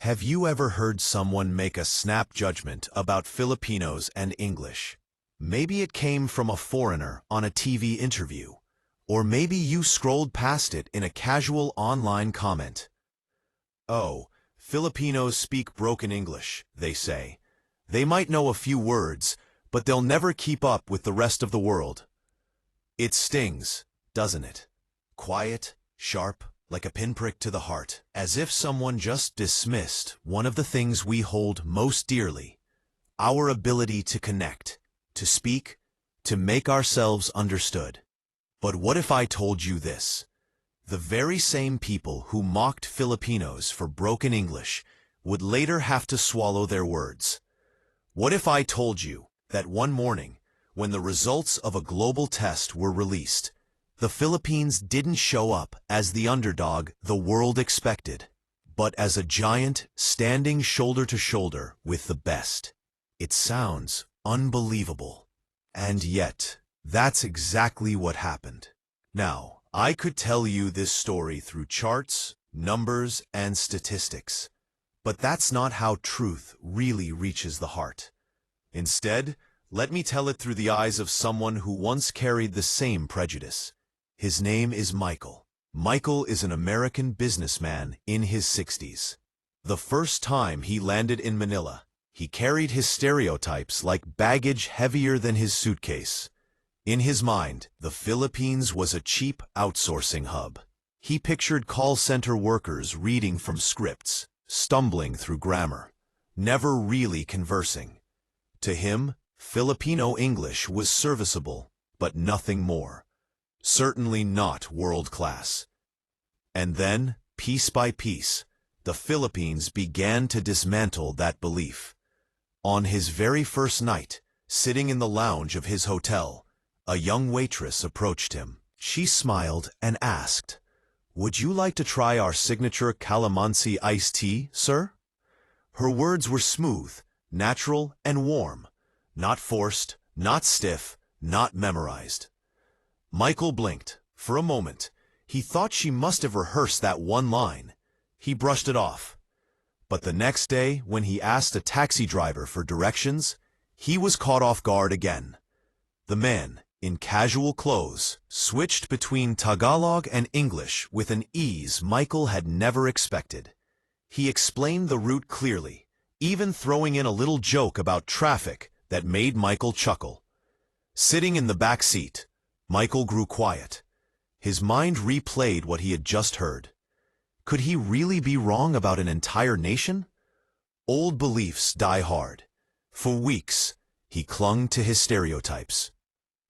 Have you ever heard someone make a snap judgment about Filipinos and English? Maybe it came from a foreigner on a TV interview, or maybe you scrolled past it in a casual online comment. Oh, Filipinos speak broken English, they say. They might know a few words, but they'll never keep up with the rest of the world. It stings, doesn't it? Quiet, sharp, like a pinprick to the heart, as if someone just dismissed one of the things we hold most dearly, our ability to connect, to speak, to make ourselves understood. But what if I told you this? The very same people who mocked Filipinos for broken English would later have to swallow their words. What if I told you that one morning, when the results of a global test were released, the Philippines didn't show up as the underdog the world expected, but as a giant standing shoulder to shoulder with the best? It sounds unbelievable. And yet, that's exactly what happened. Now, I could tell you this story through charts, numbers, and statistics, but that's not how truth really reaches the heart. Instead, let me tell it through the eyes of someone who once carried the same prejudice. His name is Michael. Michael is an American businessman in his 60s. The first time he landed in Manila, he carried his stereotypes like baggage heavier than his suitcase. In his mind, the Philippines was a cheap outsourcing hub. He pictured call center workers reading from scripts, stumbling through grammar, never really conversing. To him, Filipino English was serviceable, but nothing more. Certainly not world-class. And then, piece by piece, the Philippines began to dismantle that belief. On his very first night, sitting in the lounge of his hotel, a young waitress approached him. She smiled and asked, "Would you like to try our signature calamansi iced tea, sir?" Her words were smooth, natural, and warm. Not forced, not stiff, not memorized. Michael blinked. For a moment, he thought she must have rehearsed that one line. He brushed it off. But the next day, when he asked a taxi driver for directions, he was caught off guard again. The man, in casual clothes, switched between Tagalog and English with an ease Michael had never expected. He explained the route clearly, even throwing in a little joke about traffic that made Michael chuckle. Sitting in the back seat, Michael grew quiet. His mind replayed what he had just heard. Could he really be wrong about an entire nation? Old beliefs die hard. For weeks, he clung to his stereotypes.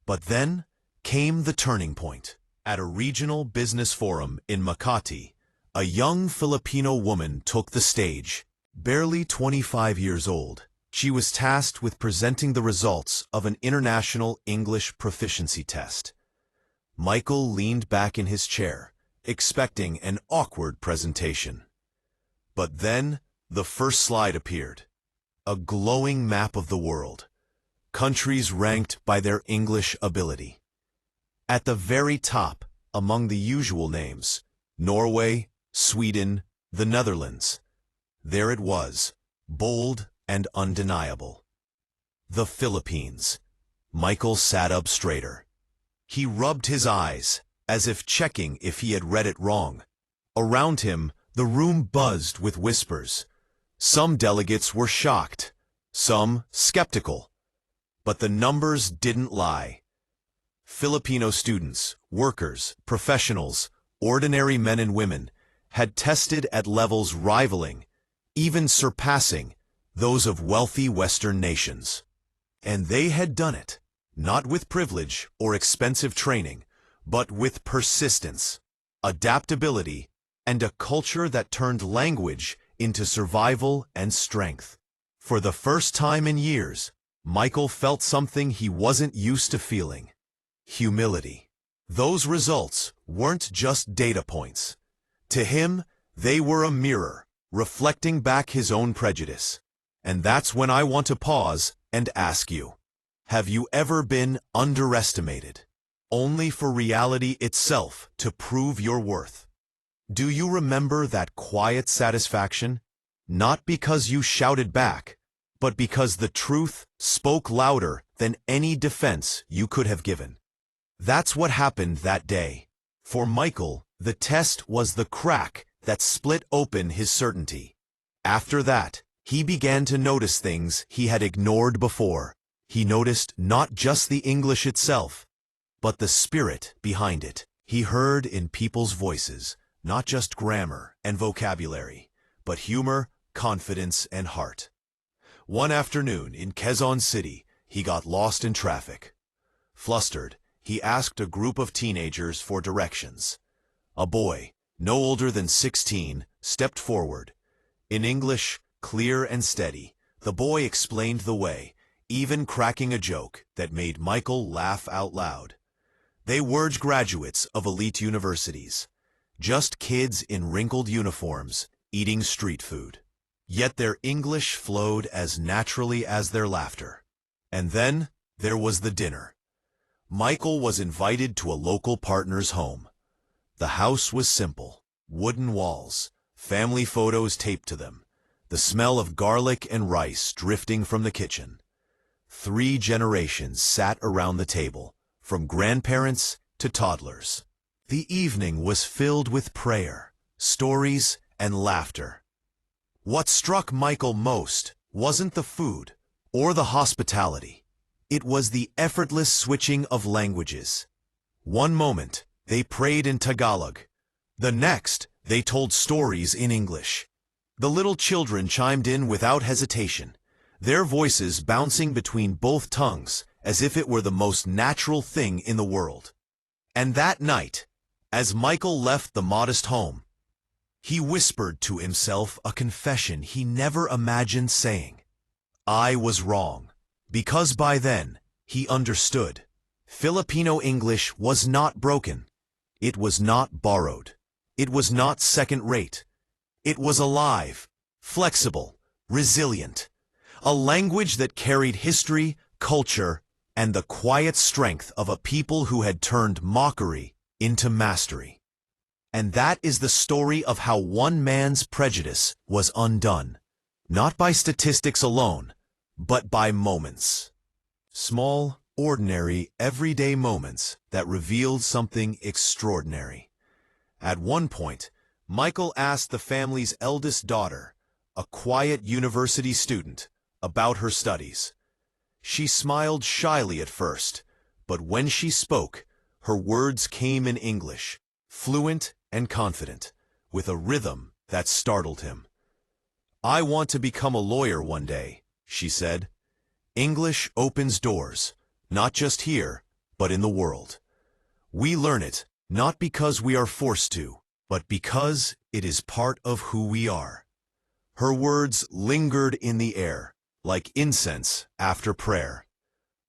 But then came the turning point. At a regional business forum in Makati, a young Filipino woman took the stage. Barely 25 years old, she was tasked with presenting the results of an international English proficiency test. Michael leaned back in his chair, expecting an awkward presentation. But then, the first slide appeared. A glowing map of the world. Countries ranked by their English ability. At the very top, among the usual names, Norway, Sweden, the Netherlands. There it was, bold and undeniable. The Philippines. Michael sat up straighter. He rubbed his eyes, as if checking if he had read it wrong. Around him, the room buzzed with whispers. Some delegates were shocked, some skeptical. But the numbers didn't lie. Filipino students, workers, professionals, ordinary men and women, had tested at levels rivaling, even surpassing, those of wealthy Western nations. And they had done it, not with privilege or expensive training, but with persistence, adaptability, and a culture that turned language into survival and strength. For the first time in years, Michael felt something he wasn't used to feeling: humility. Those results weren't just data points. To him, they were a mirror, reflecting back his own prejudice. And that's when I want to pause and ask you, have you ever been underestimated, only for reality itself to prove your worth? Do you remember that quiet satisfaction, not because you shouted back, but because the truth spoke louder than any defense you could have given. That's what happened that day. For Michael, the test was the crack that split open his certainty. After that, he began to notice things he had ignored before. He noticed not just the English itself, but the spirit behind it. He heard in people's voices not just grammar and vocabulary, but humor, confidence, and heart. One afternoon in Quezon City, he got lost in traffic. Flustered, he asked a group of teenagers for directions. A boy, no older than 16, stepped forward. In English, clear and steady, the boy explained the way, even cracking a joke that made Michael laugh out loud. They weren't graduates of elite universities, just kids in wrinkled uniforms eating street food. Yet their English flowed as naturally as their laughter. And then there was the dinner. Michael was invited to a local partner's home. The house was simple, wooden walls, family photos taped to them, the smell of garlic and rice drifting from the kitchen. 3 generations sat around the table, from grandparents to toddlers. The evening was filled with prayer, stories, and laughter. What struck Michael most wasn't the food or the hospitality. It was the effortless switching of languages. One moment, they prayed in Tagalog. The next, they told stories in English. The little children chimed in without hesitation, their voices bouncing between both tongues as if it were the most natural thing in the world. And that night, as Michael left the modest home, he whispered to himself a confession he never imagined saying. I was wrong, because by then, he understood. Filipino English was not broken. It was not borrowed. It was not second-rate. It was alive, flexible, resilient. A language that carried history, culture, and the quiet strength of a people who had turned mockery into mastery. And that is the story of how one man's prejudice was undone, not by statistics alone, but by moments. Small, ordinary, everyday moments that revealed something extraordinary. At one point, Michael asked the family's eldest daughter, a quiet university student, about her studies. She smiled shyly at first, but when she spoke, her words came in English, fluent and confident, with a rhythm that startled him. I want to become a lawyer one day, she said. English opens doors, not just here, but in the world. We learn it, not because we are forced to, but because it is part of who we are. Her words lingered in the air, like incense after prayer.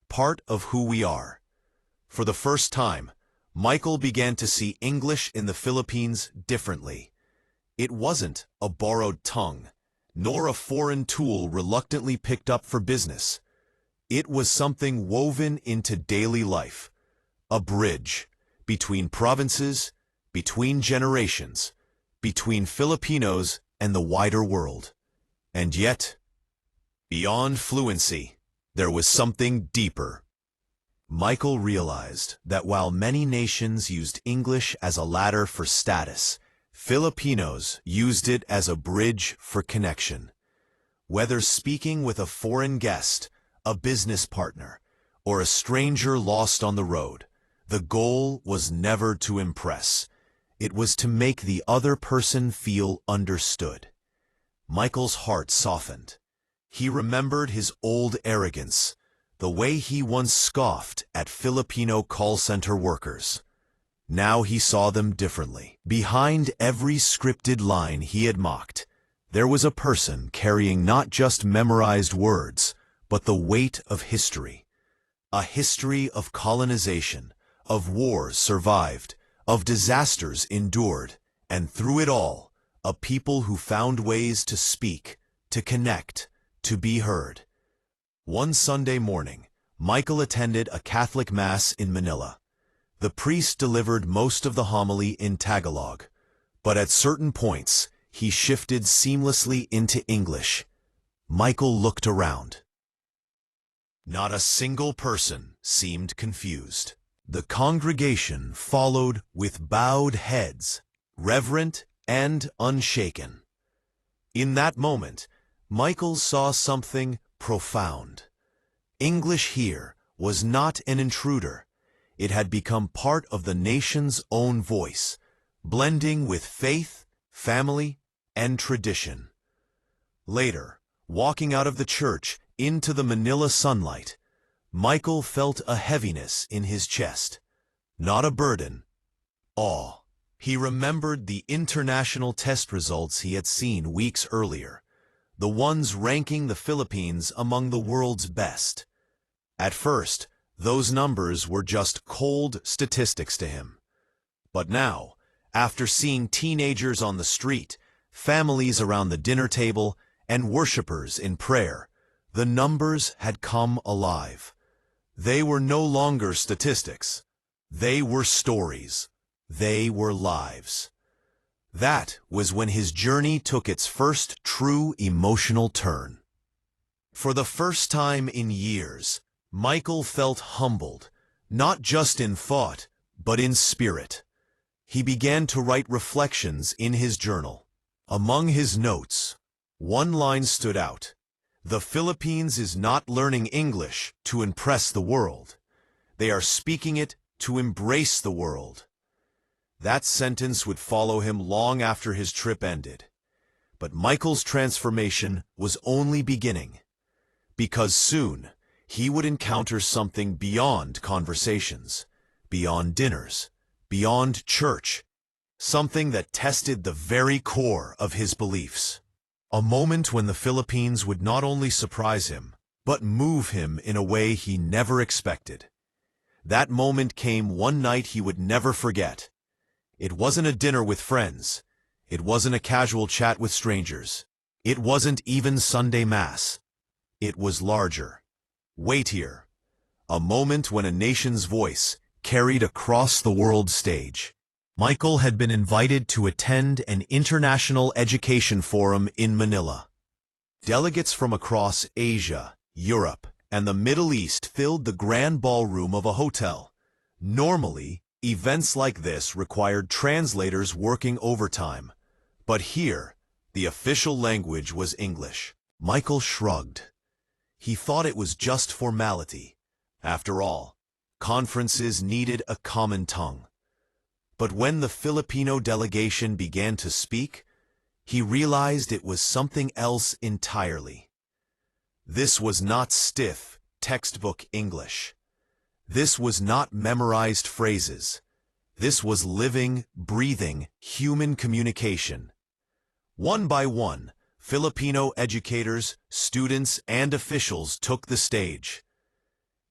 Part of who we are. For the first time, Michael began to see English in the Philippines differently. It wasn't a borrowed tongue, nor a foreign tool reluctantly picked up for business. It was something woven into daily life, a bridge between provinces, between generations, between Filipinos and the wider world. And yet, beyond fluency, there was something deeper. Michael realized that while many nations used English as a ladder for status, Filipinos used it as a bridge for connection. Whether speaking with a foreign guest, a business partner, or a stranger lost on the road, the goal was never to impress. It was to make the other person feel understood. Michael's heart softened. He remembered his old arrogance, the way he once scoffed at Filipino call center workers. Now he saw them differently. Behind every scripted line he had mocked, there was a person carrying not just memorized words, but the weight of history. A history of colonization, of wars survived, of disasters endured, and through it all, a people who found ways to speak, to connect, to be heard. One Sunday morning, Michael attended a Catholic Mass in Manila. The priest delivered most of the homily in Tagalog, but at certain points, he shifted seamlessly into English. Michael looked around. Not a single person seemed confused. The congregation followed with bowed heads, reverent and unshaken. In that moment, Michael saw something profound. English here was not an intruder. It had become part of the nation's own voice, blending with faith, family, and tradition. Later, walking out of the church into the Manila sunlight, Michael felt a heaviness in his chest. Not a burden, awe. He remembered the international test results he had seen weeks earlier, the ones ranking the Philippines among the world's best. At first, those numbers were just cold statistics to him. But now, after seeing teenagers on the street, families around the dinner table, and worshipers in prayer, the numbers had come alive. They were no longer statistics. They were stories. They were lives. That was when his journey took its first true emotional turn. For the first time in years, Michael felt humbled, not just in thought, but in spirit. He began to write reflections in his journal. Among his notes, one line stood out. The Philippines is not learning English to impress the world. They are speaking it to embrace the world. That sentence would follow him long after his trip ended. But Michael's transformation was only beginning, because soon he would encounter something beyond conversations, beyond dinners, beyond church, something that tested the very core of his beliefs. A moment when the Philippines would not only surprise him, but move him in a way he never expected. That moment came one night he would never forget. It wasn't a dinner with friends. It wasn't a casual chat with strangers. It wasn't even Sunday Mass. It was larger, weightier. A moment when a nation's voice carried across the world stage. Michael had been invited to attend an international education forum in Manila. Delegates from across Asia, Europe, and the Middle East filled the grand ballroom of a hotel. Normally, events like this required translators working overtime. But here, the official language was English. Michael shrugged. He thought it was just formality. After all, conferences needed a common tongue. But when the Filipino delegation began to speak, he realized it was something else entirely. This was not stiff, textbook English. This was not memorized phrases. This was living, breathing, human communication. One by one, Filipino educators, students, and officials took the stage.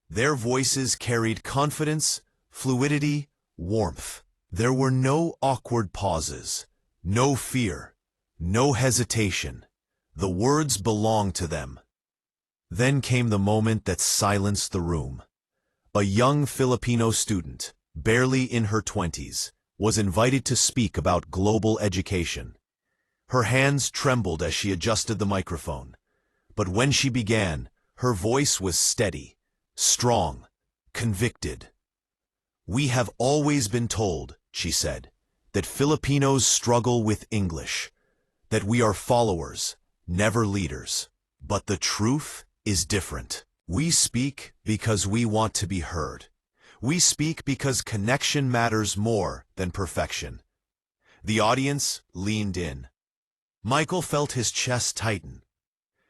Their voices carried confidence, fluidity, warmth. There were no awkward pauses, no fear, no hesitation. The words belonged to them. Then came the moment that silenced the room. A young Filipino student, barely in her 20s, was invited to speak about global education. Her hands trembled as she adjusted the microphone. But when she began, her voice was steady, strong, convicted. "We have always been told," she said, "that Filipinos struggle with English, that we are followers, never leaders. But the truth is different. We speak because we want to be heard. We speak because connection matters more than perfection." The audience leaned in. Michael felt his chest tighten.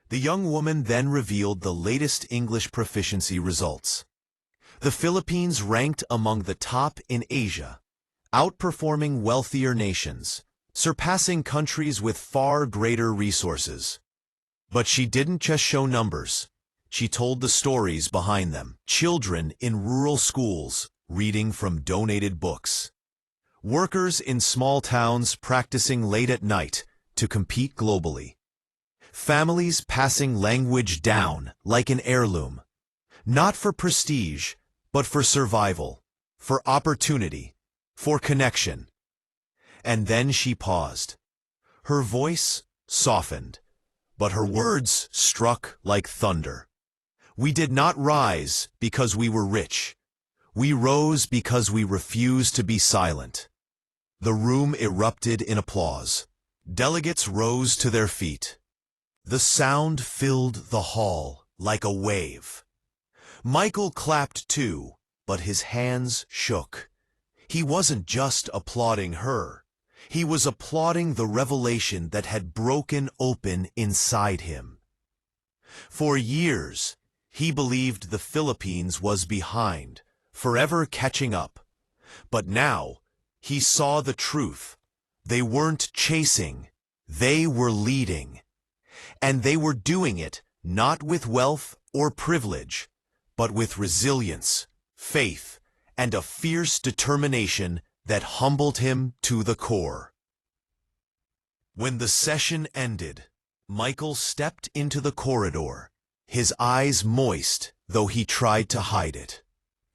The young woman then revealed the latest English proficiency results. The Philippines ranked among the top in Asia, outperforming wealthier nations, surpassing countries with far greater resources. But she didn't just show numbers. She told the stories behind them. Children in rural schools reading from donated books. Workers in small towns practicing late at night to compete globally. Families passing language down like an heirloom. Not for prestige, but for survival, for opportunity, for connection. And then she paused. Her voice softened, but her words struck like thunder. We did not rise because we were rich. We rose because we refused to be silent. The room erupted in applause. Delegates rose to their feet. The sound filled the hall like a wave. Michael clapped too, but his hands shook. He wasn't just applauding her. He was applauding the revelation that had broken open inside him. For years, he believed the Philippines was behind, forever catching up. But now, he saw the truth. They weren't chasing, they were leading. And they were doing it not with wealth or privilege, but with resilience, faith, and a fierce determination that humbled him to the core. When the session ended, Michael stepped into the corridor, his eyes moist, though he tried to hide it.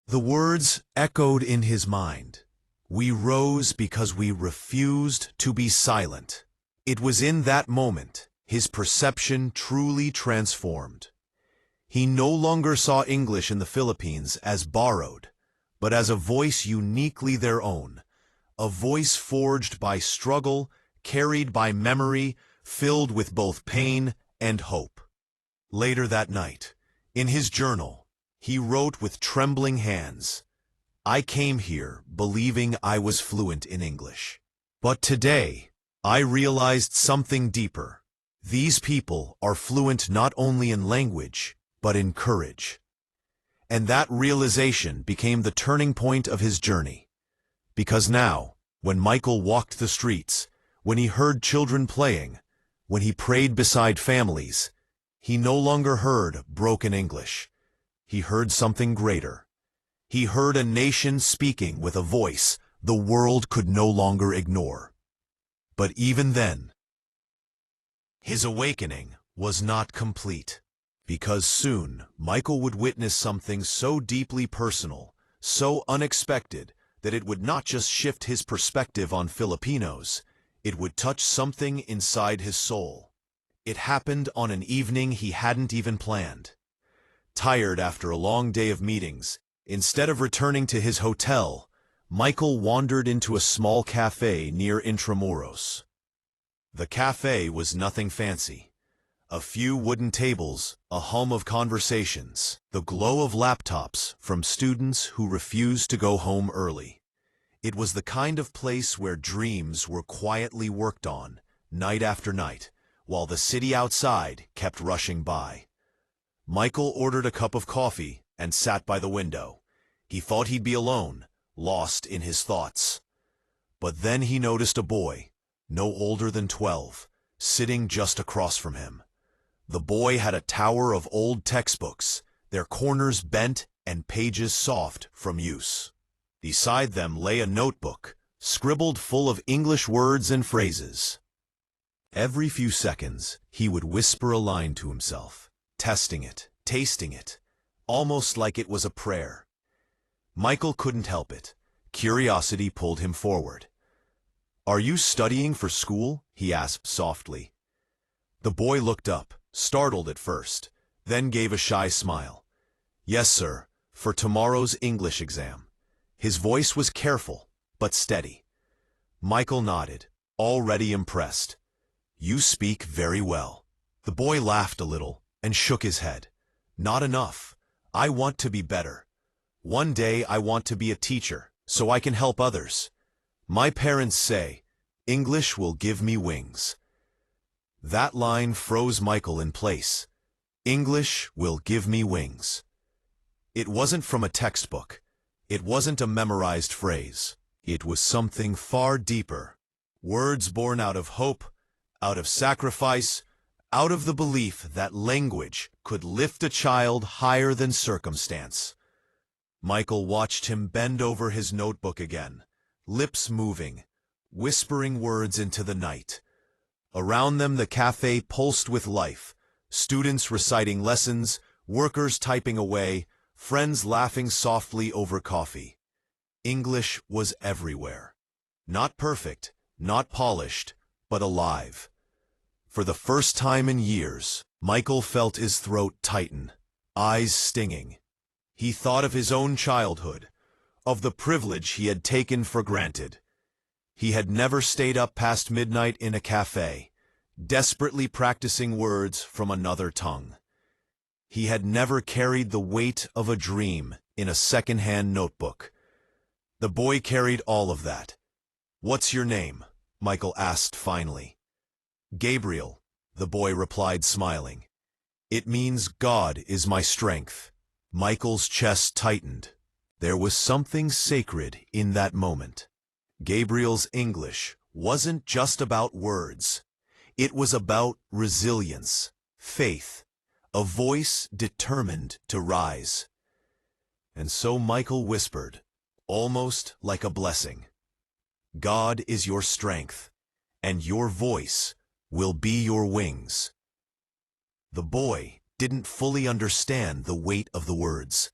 The words echoed in his mind. We rose because we refused to be silent. It was in that moment his perception truly transformed. He no longer saw English in the Philippines as borrowed, but as a voice uniquely their own, a voice forged by struggle, carried by memory, filled with both pain and hope. Later that night, in his journal, he wrote with trembling hands, I came here believing I was fluent in English. But today, I realized something deeper. These people are fluent not only in language, but in courage. And that realization became the turning point of his journey. Because now, when Michael walked the streets, when he heard children playing, when he prayed beside families, he no longer heard broken English. He heard something greater. He heard a nation speaking with a voice the world could no longer ignore. But even then, his awakening was not complete, because soon Michael would witness something so deeply personal, so unexpected, that it would not just shift his perspective on Filipinos, it would touch something inside his soul. It happened on an evening he hadn't even planned. Tired after a long day of meetings, instead of returning to his hotel, Michael wandered into a small cafe near Intramuros. The cafe was nothing fancy. A few wooden tables, a hum of conversations, the glow of laptops from students who refused to go home early. It was the kind of place where dreams were quietly worked on, night after night, while the city outside kept rushing by. Michael ordered a cup of coffee and sat by the window. He thought he'd be alone, lost in his thoughts. But then he noticed a boy, no older than 12, sitting just across from him. The boy had a tower of old textbooks, their corners bent and pages soft from use. Beside them lay a notebook, scribbled full of English words and phrases. Every few seconds, he would whisper a line to himself, testing it, tasting it, almost like it was a prayer. Michael couldn't help it. Curiosity pulled him forward. Are you studying for school? He asked softly. The boy looked up, startled at first, then gave a shy smile. Yes, sir, for tomorrow's English exam. His voice was careful, but steady. Michael nodded, already impressed. You speak very well. The boy laughed a little and shook his head. Not enough. I want to be better. One day I want to be a teacher, so I can help others. My parents say, English will give me wings. That line froze Michael in place. English will give me wings. It wasn't from a textbook. It wasn't a memorized phrase. It was something far deeper. Words born out of hope, out of sacrifice, out of the belief that language could lift a child higher than circumstance. Michael watched him bend over his notebook again, lips moving, whispering words into the night. Around them the cafe pulsed with life, students reciting lessons, workers typing away, friends laughing softly over coffee. English was everywhere. Not perfect, not polished, but alive. For the first time in years, Michael felt his throat tighten, eyes stinging. He thought of his own childhood, of the privilege he had taken for granted. He had never stayed up past midnight in a cafe, desperately practicing words from another tongue. He had never carried the weight of a dream in a second-hand notebook. The boy carried all of that. "What's your name?" Michael asked finally. "Gabriel," the boy replied, smiling. "It means God is my strength." Michael's chest tightened. There was something sacred in that moment. Gabriel's English wasn't just about words. It was about resilience, faith, a voice determined to rise. And so Michael whispered, almost like a blessing, "God is your strength, and your voice will be your wings." The boy didn't fully understand the weight of the words,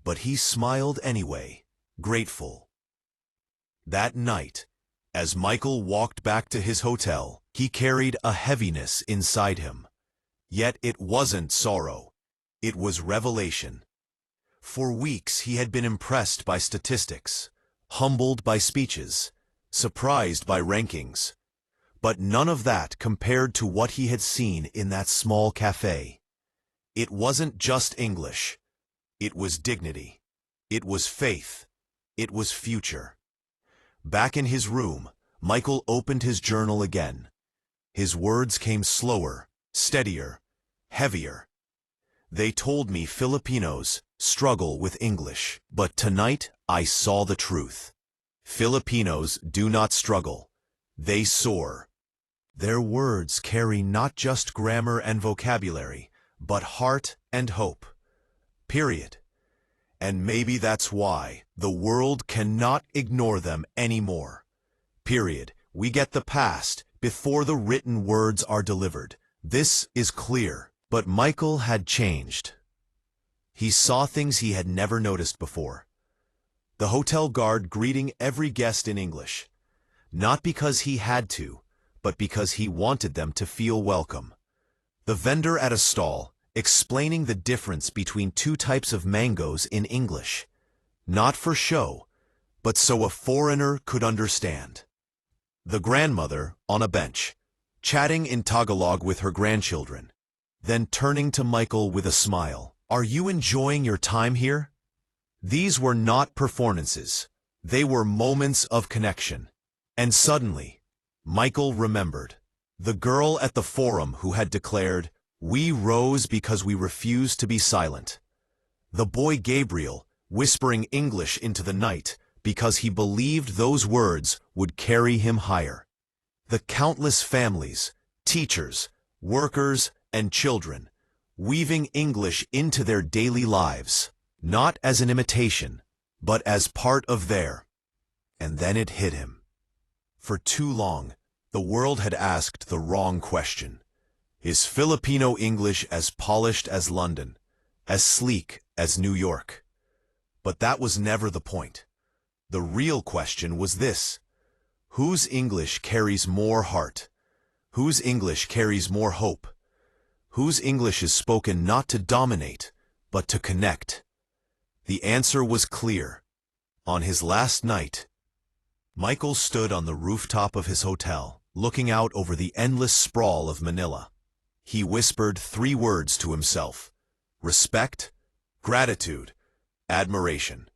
but he smiled anyway, grateful. That night, as Michael walked back to his hotel, he carried a heaviness inside him. Yet it wasn't sorrow. It was revelation. For weeks he had been impressed by statistics, humbled by speeches, surprised by rankings. But none of that compared to what he had seen in that small cafe. It wasn't just English. It was dignity. It was faith. It was future. Back in his room, Michael opened his journal again. His words came slower, steadier, heavier. "They told me Filipinos struggle with English, but tonight I saw the truth. Filipinos do not struggle. They soar." Their words carry not just grammar and vocabulary, but heart and hope. Period. And maybe that's why the world cannot ignore them anymore. Period. We get the past before the written words are delivered. This is clear. But Michael had changed. He saw things he had never noticed before. The hotel guard greeting every guest in English, not because he had to, but because he wanted them to feel welcome. The vendor at a stall, explaining the difference between two types of mangoes in English, not for show, but so a foreigner could understand. The grandmother on a bench, chatting in Tagalog with her grandchildren, then turning to Michael with a smile. "Are you enjoying your time here?" These were not performances. They were moments of connection. And suddenly, Michael remembered the girl at the forum who had declared, "We rose because we refused to be silent." The boy Gabriel, whispering English into the night because he believed those words would carry him higher. The countless families, teachers, workers, and children, weaving English into their daily lives, not as an imitation, but as part of their. And then it hit him. For too long, the world had asked the wrong question. Is Filipino English as polished as London, as sleek as New York? But that was never the point. The real question was this: whose English carries more heart? Whose English carries more hope? Whose English is spoken not to dominate, but to connect? The answer was clear. On his last night, Michael stood on the rooftop of his hotel, looking out over the endless sprawl of Manila. He whispered 3 words to himself: respect, gratitude, admiration.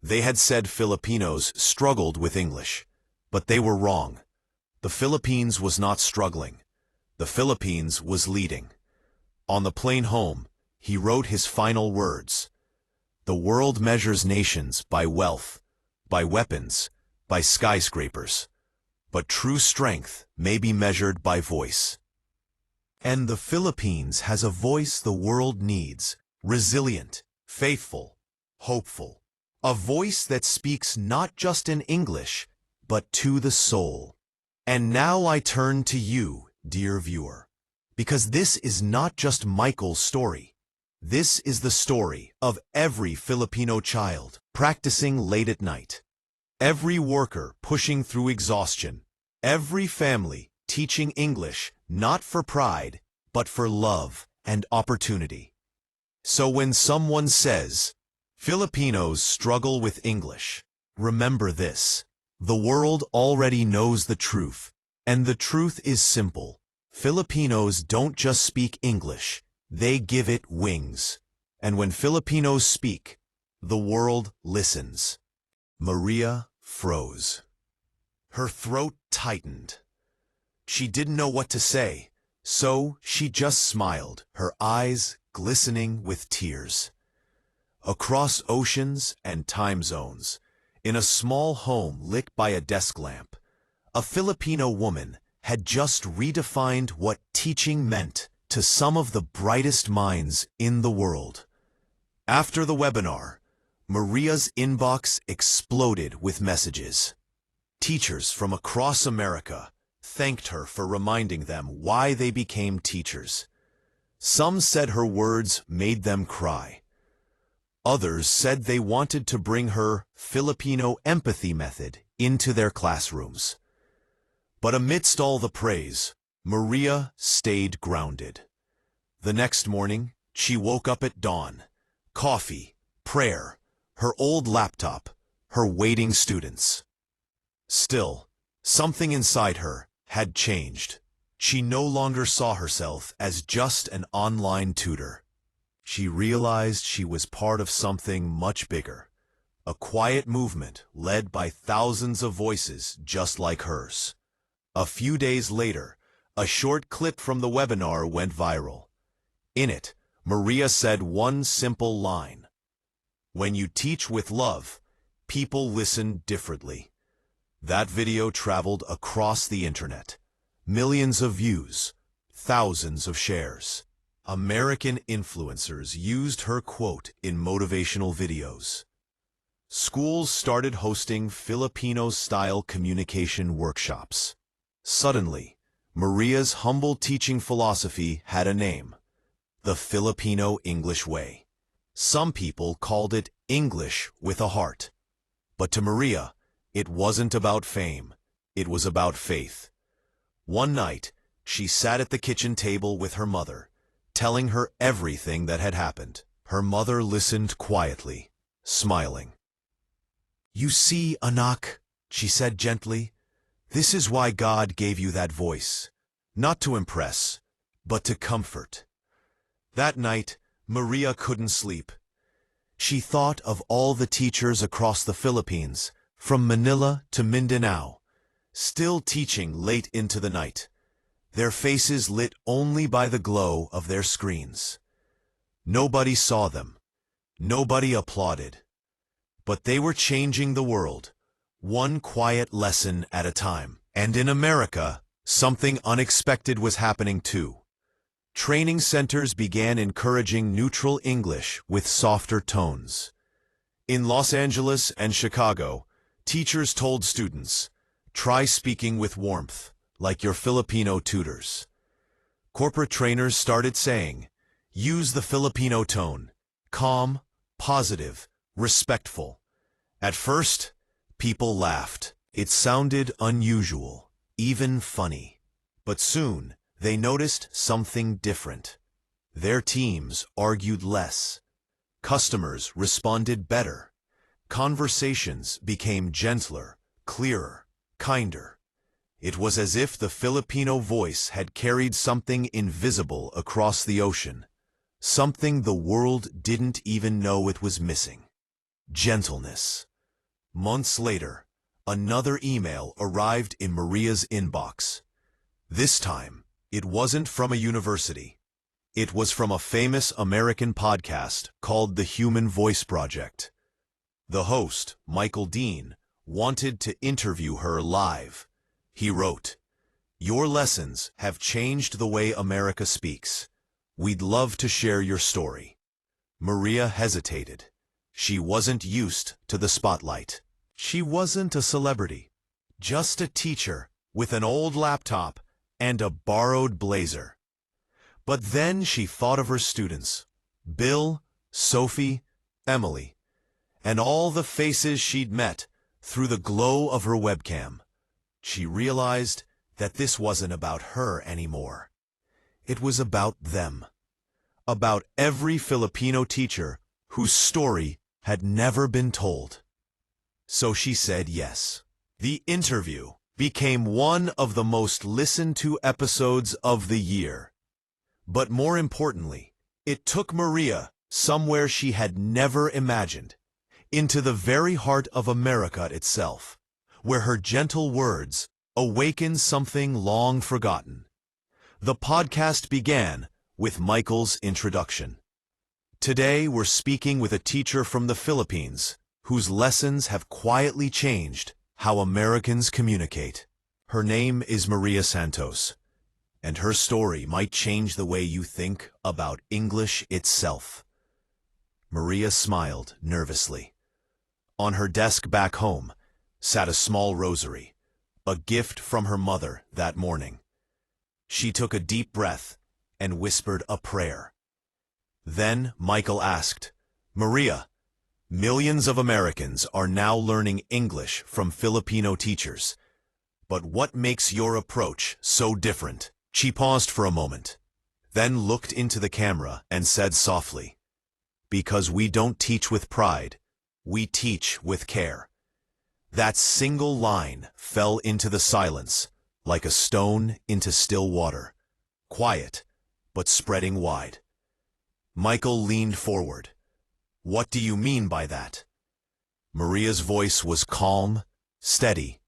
They had said Filipinos struggled with English, but they were wrong. The Philippines was not struggling. The Philippines was leading. On the plane home, he wrote his final words: "The world measures nations by wealth, by weapons, by skyscrapers. But true strength may be measured by voice." And the Philippines has a voice the world needs, resilient, faithful, hopeful. A voice that speaks not just in English, but to the soul. And now I turn to you, dear viewer, because this is not just Michael's story. This is the story of every Filipino child practicing late at night, every worker pushing through exhaustion, every family teaching English not for pride, but for love and opportunity. So when someone says, Filipinos struggle with English, remember this. The world already knows the truth, and the truth is simple. Filipinos don't just speak English, they give it wings. And when Filipinos speak, the world listens. Maria froze. Her throat tightened. She didn't know what to say, so she just smiled, her eyes glistening with tears. Across oceans and time zones, in a small home lit by a desk lamp, a Filipino woman had just redefined what teaching meant to some of the brightest minds in the world. After the webinar, Maria's inbox exploded with messages. Teachers from across America thanked her for reminding them why they became teachers. Some said her words made them cry. Others said they wanted to bring her Filipino empathy method into their classrooms. But amidst all the praise, Maria stayed grounded. The next morning, she woke up at dawn. Coffee, prayer, her old laptop, her waiting students. Still, something inside her had changed. She no longer saw herself as just an online tutor. She realized she was part of something much bigger, a quiet movement led by thousands of voices just like hers. A few days later, a short clip from the webinar went viral. In it, Maria said one simple line: "When you teach with love, people listen differently." That video traveled across the internet. Millions of views, thousands of shares. American influencers used her quote in motivational videos. Schools started hosting Filipino-style communication workshops. Suddenly, Maria's humble teaching philosophy had a name: the Filipino English Way. Some people called it English with a heart. But to Maria, it wasn't about fame. It was about faith. One night, she sat at the kitchen table with her mother, telling her everything that had happened. Her mother listened quietly, smiling. "You see, Anak," she said gently, "this is why God gave you that voice. Not to impress, but to comfort." That night, Maria couldn't sleep. She thought of all the teachers across the Philippines, from Manila to Mindanao, still teaching late into the night, their faces lit only by the glow of their screens. Nobody saw them. Nobody applauded. But they were changing the world, one quiet lesson at a time. And in America, something unexpected was happening too. Training centers began encouraging neutral English with softer tones. In Los Angeles and Chicago, teachers told students, "Try speaking with warmth, like your Filipino tutors." Corporate trainers started saying, "Use the Filipino tone, calm, positive, respectful." At first, people laughed. It sounded unusual, even funny. But soon, they noticed something different. Their teams argued less. Customers responded better. Conversations became gentler, clearer, kinder. It was as if the Filipino voice had carried something invisible across the ocean, something the world didn't even know it was missing: gentleness. Months later, another email arrived in Maria's inbox. This time, it wasn't from a university. It was from a famous American podcast called The Human Voice Project. The host, Michael Dean, wanted to interview her live. He wrote, "Your lessons have changed the way America speaks. We'd love to share your story." Maria hesitated. She wasn't used to the spotlight. She wasn't a celebrity, just a teacher with an old laptop and a borrowed blazer. But then she thought of her students, Bill, Sophie, Emily, and all the faces she'd met through the glow of her webcam. She realized that this wasn't about her anymore. It was about them. About every Filipino teacher whose story had never been told. So she said yes. The interview became one of the most listened to episodes of the year. But more importantly, it took Maria somewhere she had never imagined, into the very heart of America itself, where her gentle words awakened something long forgotten. The podcast began with Michael's introduction. Today we're speaking with a teacher from the Philippines whose lessons have quietly changed how Americans communicate. Her name is Maria Santos, and her story might change the way you think about English itself. Maria smiled nervously. On her desk back home sat a small rosary, a gift from her mother that morning. She took a deep breath and whispered a prayer. Then Michael asked, "Maria, millions of Americans are now learning English from Filipino teachers. But what makes your approach so different?" She paused for a moment, then looked into the camera and said softly, "Because we don't teach with pride, we teach with care." That single line fell into the silence, like a stone into still water, quiet, but spreading wide. Michael leaned forward. "What do you mean by that?" Maria's voice was calm, steady,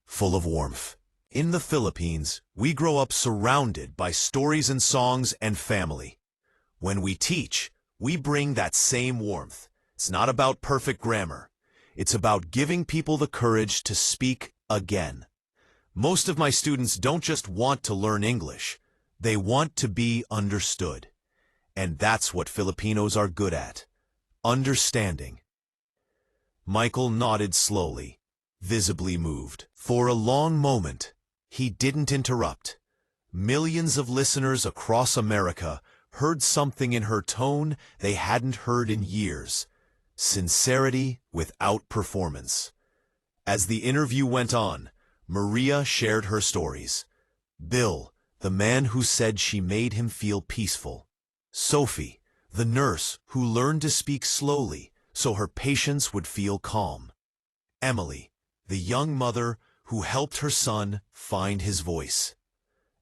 full of warmth. In the Philippines, we grow up surrounded by stories and songs and family. When we teach, we bring that same warmth. It's not about perfect grammar. It's about giving people the courage to speak again. Most of my students don't just want to learn English. They want to be understood. And that's what Filipinos are good at. Understanding. Michael nodded slowly, visibly moved. For a long moment, he didn't interrupt. Millions of listeners across America heard something in her tone they hadn't heard in years. Sincerity without performance. As the interview went on, Maria shared her stories. Bill, the man who said she made him feel peaceful. Sophie, the nurse who learned to speak slowly so her patients would feel calm. Emily, the young mother who helped her son find his voice.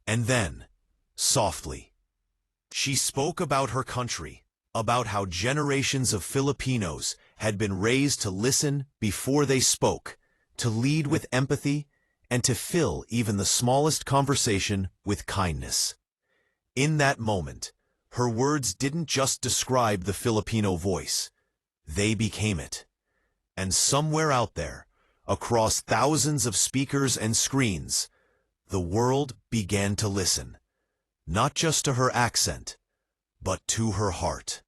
And then, softly, she spoke about her country, about how generations of Filipinos had been raised to listen before they spoke, to lead with empathy, and to fill even the smallest conversation with kindness. In that moment, her words didn't just describe the Filipino voice. They became it. And somewhere out there, across thousands of speakers and screens, the world began to listen, not just to her accent, but to her heart.